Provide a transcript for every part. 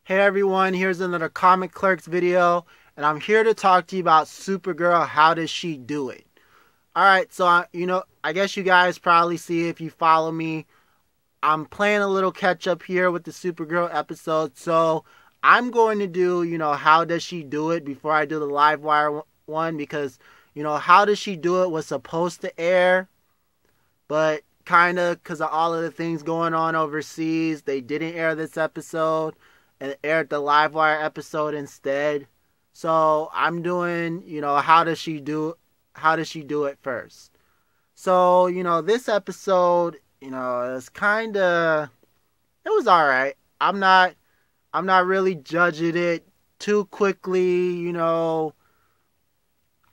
Hey everyone, here's another Comic Clerks video, and I'm here to talk to you about Supergirl. How does she do it? Alright, so I guess you guys probably see if you follow me. I'm playing a little catch up here with the Supergirl episode, so I'm going to do, how does she do it before I do the live wire one, because, how does she do it was supposed to air, but kind of because of all of the things going on overseas, they didn't air this episode and aired the Livewire episode instead. So I'm doing, how does she do it first? So, this episode, is it was alright. I'm not really judging it too quickly,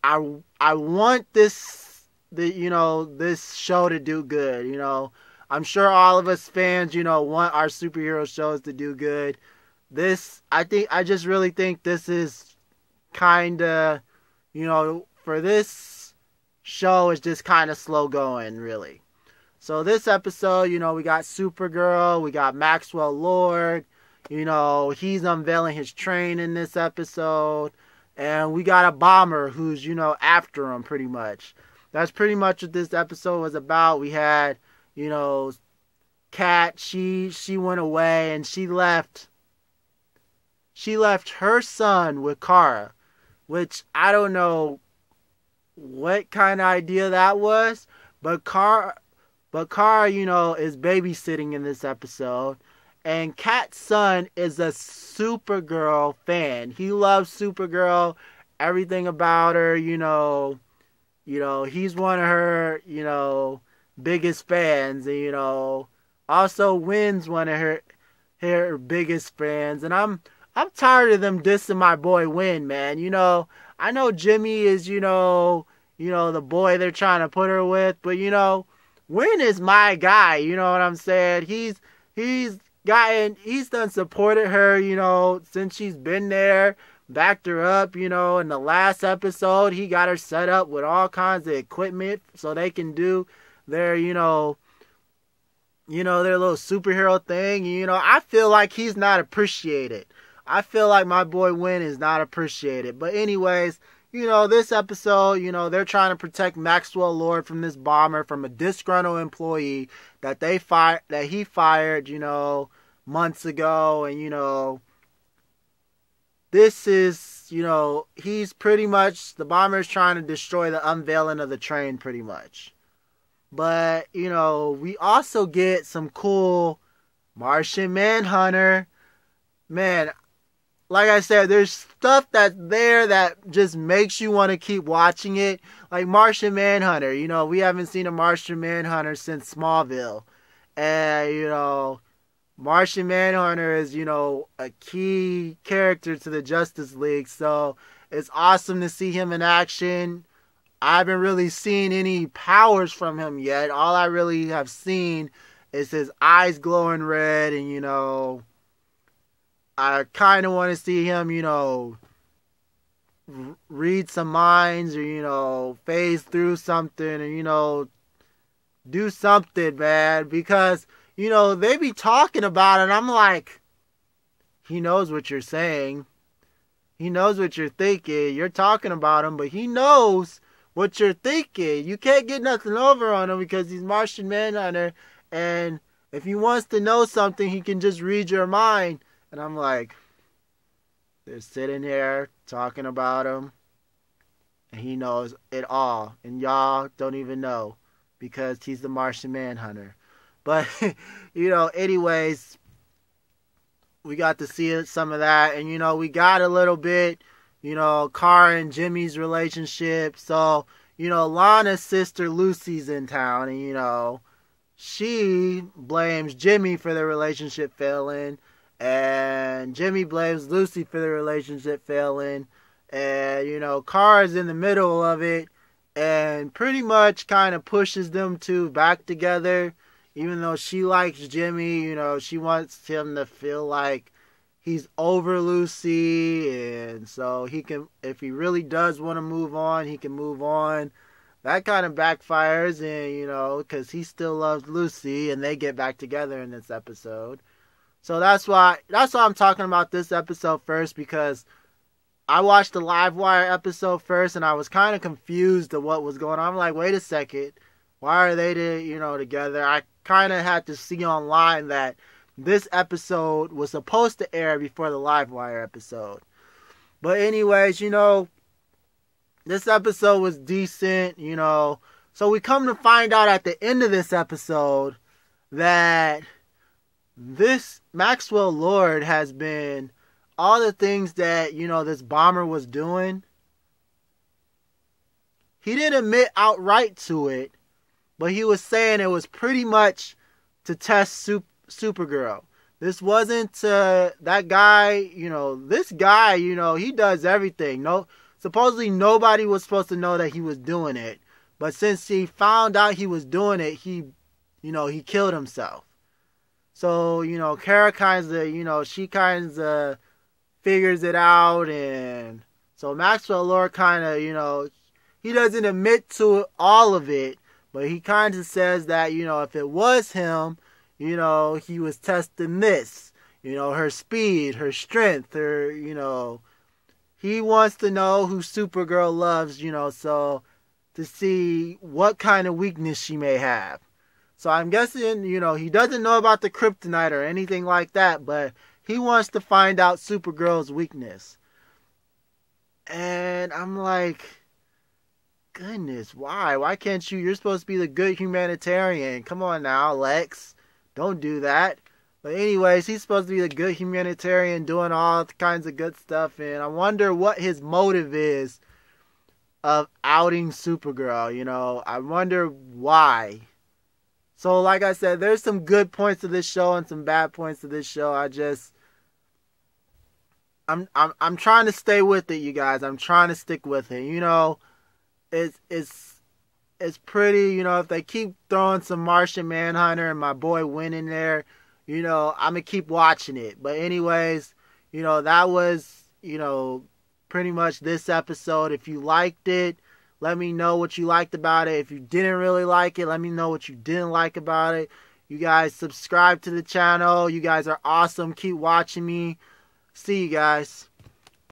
I want this show to do good, I'm sure all of us fans, want our superhero shows to do good. I just really think this is kinda, for this show is just kinda slow going, really. So this episode, we got Supergirl, we got Maxwell Lord, he's unveiling his train in this episode, and we got a bomber who's, after him pretty much. That's pretty much what this episode was about. We had, Kat, she went away and she left her son with Kara, which I don't know what kind of idea that was, but Kara, is babysitting in this episode, and Kat's son is a Supergirl fan. He loves Supergirl, everything about her, he's one of her, biggest fans, and also Wynn's one of her biggest fans, and I'm tired of them dissing my boy Wynn, man. I know Jimmy is, the boy they're trying to put her with, but Wynn is my guy, you know what I'm saying? He's done supported her, since she's been there, backed her up, in the last episode, he got her set up with all kinds of equipment so they can do their, their little superhero thing. I feel like he's not appreciated. I feel like my boy Wynn is not appreciated. But anyways, this episode, they're trying to protect Maxwell Lord from this bomber, from a disgruntled employee that he fired, months ago. And, this is, he's pretty much, the bomber is trying to destroy the unveiling of the train pretty much. But, we also get some cool Martian Manhunter. Man, like I said, there's stuff that's there that just makes you want to keep watching it. Like Martian Manhunter, we haven't seen a Martian Manhunter since Smallville. And, Martian Manhunter is, a key character to the Justice League. So it's awesome to see him in action. I haven't really seen any powers from him yet. All I really have seen is his eyes glowing red, and, I kind of want to see him, read some minds or, phase through something and, do something, man. Because, they be talking about it and I'm like, he knows what you're saying. He knows what you're thinking. You're talking about him, but he knows what you're thinking. You can't get nothing over on him because he's Martian Manhunter. And if he wants to know something, he can just read your mind. And I'm like, they're sitting here talking about him, and he knows it all. And y'all don't even know because he's the Martian Manhunter. But, anyways, we got to see some of that. And, we got a little bit, Kara and Jimmy's relationship. So, Lana's sister Lucy's in town, and, she blames Jimmy for the relationship failing. And Jimmy blames Lucy for the relationship failing. And, Kara's in the middle of it. And pretty much kind of pushes them two back together. Even though she likes Jimmy, she wants him to feel like he's over Lucy. And so he can, if he really does want to move on, he can move on. That kind of backfires. And, because he still loves Lucy. And they get back together in this episode. So that's why I'm talking about this episode first, because I watched the Live Wire episode first and I was kind of confused of what was going on. I'm like, wait a second, why are they together? I kind of had to see online that this episode was supposed to air before the Live Wire episode. But anyways, this episode was decent, So we come to find out at the end of this episode that this Maxwell Lord has been all the things that, this bomber was doing. He didn't admit outright to it, but he was saying it was pretty much to test Supergirl. This wasn't that guy, this guy, he does everything. No, supposedly nobody was supposed to know that he was doing it. But since he found out he was doing it, he killed himself. So, Kara she kind of figures it out. And so Maxwell Lord kind of, he doesn't admit to all of it. But he kind of says that, if it was him, he was testing this. Her speed, her strength, her, he wants to know who Supergirl loves, so to see what kind of weakness she may have. So I'm guessing, he doesn't know about the kryptonite or anything like that, but he wants to find out Supergirl's weakness. And I'm like, goodness, why? Why can't you? You're supposed to be the good humanitarian. Come on now, Lex. Don't do that. But anyways, he's supposed to be the good humanitarian doing all kinds of good stuff. And I wonder what his motive is of outing Supergirl. I wonder why. So like I said, there's some good points to this show and some bad points to this show. I'm trying to stay with it, you guys. I'm trying to stick with it. It's pretty, if they keep throwing some Martian Manhunter and my boy Win in there, I'm going to keep watching it. But anyways, that was, pretty much this episode. If you liked it, let me know what you liked about it. If you didn't really like it, let me know what you didn't like about it. You guys subscribe to the channel. You guys are awesome. Keep watching me. See you guys.